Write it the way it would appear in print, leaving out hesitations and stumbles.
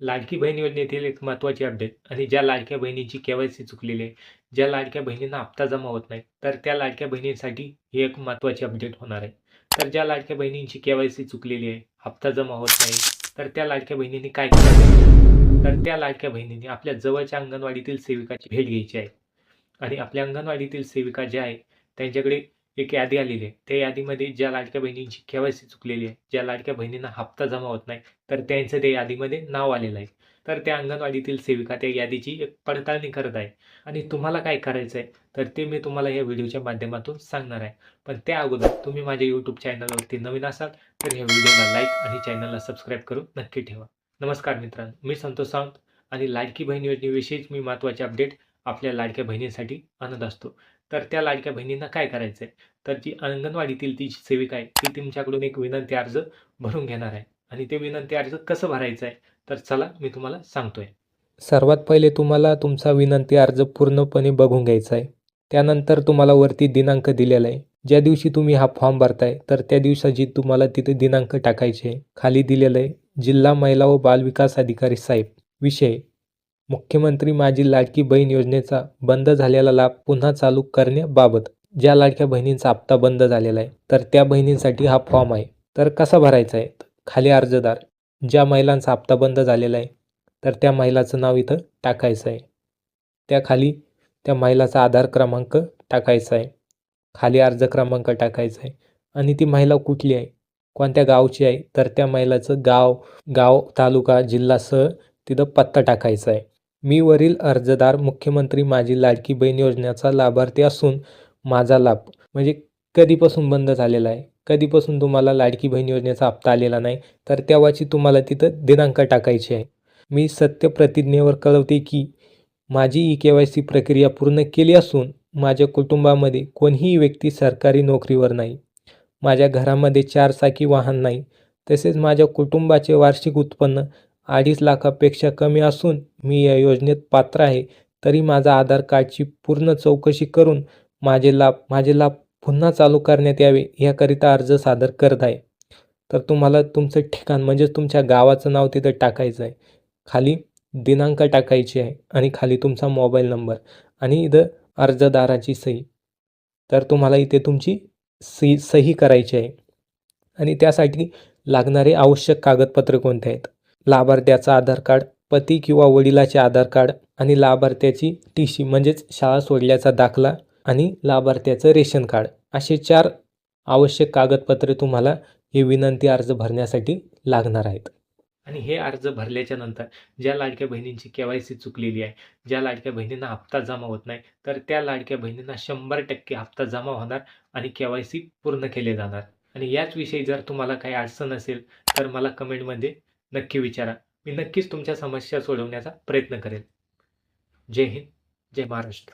लाडकी बहीण योजनेतील एक महत्त्वाची अपडेट आणि ज्या लाडक्या बहिणींची के-वाय-सी चुकलेली आहे, ज्या लाडक्या बहिणींना हप्ता जमा होत नाही, तर त्या लाडक्या बहिणींसाठी ही एक महत्त्वाची अपडेट होणार आहे. तर ज्या लाडक्या बहिणींची के-वाय-सी चुकलेली आहे, हप्ता जमा होत नाही, तर त्या लाडक्या बहिणींनी काय करायचं? तर त्या लाडक्या बहिणींनी आपल्या जवळच्या अंगणवाडीतील सेविकाची भेट घ्यायची आहे आणि आपल्या अंगणवाडीतील सेविका ज्या आहे, त्यांच्याकडे एक यादी आलेली आहे. त्या यादीमध्ये ज्या लाडक्या बहिणींची के-वाय-सी चुकलेली आहे, ज्या लाडक्या बहिणींना हप्ता जमा होत नाही, तर त्यांचं त्या यादीमध्ये नाव आलेलं आहे. तर त्या अंगणवाडीतील सेविका त्या यादीची एक पडताळणी करत आहे आणि तुम्हाला काय करायचं आहे, तर ते मी तुम्हाला या व्हिडिओच्या माध्यमातून सांगणार आहे. पण त्या अगोदर तुम्ही माझ्या YouTube चॅनलवरती नवीन असाल, तर या व्हिडिओला लाईक आणि चॅनलला सबस्क्राईब करून नक्की ठेवा. नमस्कार मित्रांनो, मी संतोष सावंत आणि लाडकी बहीण योजनेविषयीच मी महत्त्वाचे अपडेट आपल्या लाडक्या बहिणींसाठी आणत असतो. तर त्या लाडक्या बहिणींना काय करायचं आहे, तर जी अंगणवाडीतील ती सेविका आहे, ती तुमच्याकडून एक विनंती अर्ज भरून घेणार आहे आणि ते विनंती अर्ज कसं भरायचं आहे, तर चला मी तुम्हाला सांगतोय. सर्वात पहिले तुम्हाला तुमचा विनंती अर्ज पूर्णपणे बघून घ्यायचा आहे. त्यानंतर तुम्हाला वरती दिनांक दिलेला आहे. ज्या दिवशी तुम्ही हा फॉर्म भरताय, तर त्या दिवसाची तुम्हाला तिथे दिनांक टाकायचे आहे. खाली दिलेलं आहे, जिल्हा महिला व बाल विकास अधिकारी साहेब. विषय: मुख्यमंत्री माझी लाडकी बहीण योजनेचा बंद झालेला लाभ पुन्हा चालू करण्याबाबत. ज्या लाडक्या बहिणींचा हप्ता बंद झालेला आहे, तर त्या बहिणींसाठी हा फॉर्म आहे. तर कसा भरायचा आहे? खाली अर्जदार, ज्या महिलांचा हप्ता बंद झालेला आहे, तर त्या महिलाचं नाव इथं टाकायचं आहे. त्याखाली त्या महिलाचा आधार क्रमांक टाकायचा आहे. खाली अर्ज क्रमांक टाकायचा आहे आणि ती महिला कुठली आहे, कोणत्या गावची आहे, तर त्या महिलाचं गाव, तालुका, जिल्हासह तिथं पत्ता टाकायचा आहे. मी वरील अर्जदार मुख्यमंत्री माझी लाडकी बहीण योजनेचा लाभार्थी असून माझा लाभ म्हणजे कधीपासून बंद झालेला आहे, कधीपासून तुम्हाला लाडकी बहीण योजनेचा हप्ता आलेला नाही, तर तेव्हाची तुम्हाला तिथं दिनांक टाकायची आहे. मी सत्यप्रतिज्ञेवर कळवते की माझी ई-के-वाय-सी प्रक्रिया पूर्ण केली असून माझ्या कुटुंबामध्ये कोणीही व्यक्ती सरकारी नोकरीवर नाही. माझ्या घरामध्ये 4 चाकी वाहन नाही. तसेच माझ्या कुटुंबाचे वार्षिक उत्पन्न 2.5 लाखापेक्षा कमी असून मी या योजनेत पात्र आहे. तरी माझा आधार कार्डची पूर्ण चौकशी करून माझे लाभ पुन्हा चालू करण्यात यावे याकरिता अर्ज सादर करत आहे. तर तुम्हाला तुमचं ठिकाण म्हणजेच तुमच्या गावाचं नाव तिथं टाकायचं आहे. खाली दिनांक टाकायची आहे आणि खाली तुमचा मोबाईल नंबर आणि इथं अर्जदाराची सही. तर तुम्हाला इथे तुमची सही करायची आहे आणि त्यासाठी लागणारे आवश्यक कागदपत्रे कोणते आहेत? लाभार्थ्याचं आधार कार्ड, पती किंवा वडिलाचे आधार कार्ड आणि लाभार्थ्याची टी-सी म्हणजेच शाळा सोडल्याचा दाखला आणि लाभार्थ्याचं रेशन कार्ड. असे 4 आवश्यक कागदपत्रे तुम्हाला हे विनंती अर्ज भरण्यासाठी लागणार आहेत. आणि हे अर्ज भरल्याच्या नंतर ज्या लाडक्या बहिणींची के-वाय-सी चुकलेली आहे, ज्या लाडक्या बहिणींना हप्ता जमा होत नाही, तर त्या लाडक्या बहिणींना 100% हप्ता जमा होणार आणि के-वाय-सी पूर्ण केले जाणार. आणि याच विषयी जर तुम्हाला काही अडचण असेल, तर मला कमेंटमध्ये नक्की विचारा. मी नक्कीच तुमच्या समस्या सोडवण्याचा प्रयत्न करेन. जय हिंद, जय महाराष्ट्र.